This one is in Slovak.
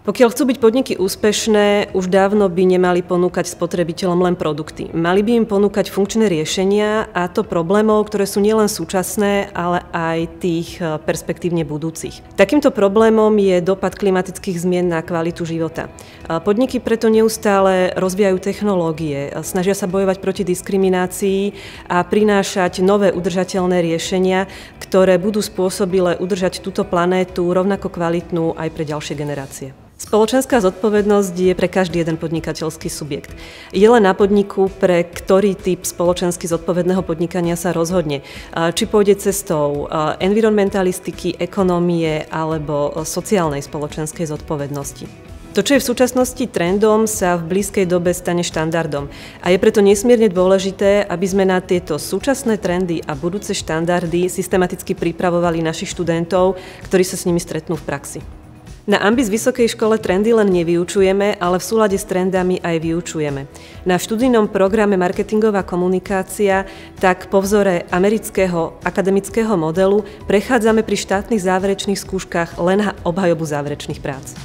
Pokiaľ chcú byť podniky úspešné, už dávno by nemali ponúkať spotrebiteľom len produkty. Mali by im ponúkať funkčné riešenia, a to problémov, ktoré sú nielen súčasné, ale aj tých perspektívne budúcich. Takýmto problémom je dopad klimatických zmien na kvalitu života. Podniky preto neustále rozvíjajú technológie, snažia sa bojovať proti diskriminácii a prinášať nové udržateľné riešenia, ktoré budú spôsobile udržať túto planétu rovnako kvalitnú aj pre ďalšie generácie. Spoločenská zodpovednosť je pre každý jeden podnikateľský subjekt. Je len na podniku, pre ktorý typ spoločensky zodpovedného podnikania sa rozhodne. Či pôjde cestou environmentalistiky, ekonómie alebo sociálnej spoločenskej zodpovednosti. To, čo je v súčasnosti trendom, sa v blízkej dobe stane štandardom. A je preto nesmierne dôležité, aby sme na tieto súčasné trendy a budúce štandardy systematicky pripravovali našich študentov, ktorí sa s nimi stretnú v praxi. Na Ambis Vysokej škole trendy len nevyučujeme, ale v súlade s trendami aj vyučujeme. Na študijnom programe Marketingová komunikácia tak po vzore amerického akademického modelu prechádzame pri štátnych záverečných skúškach len obhajobu záverečných prác.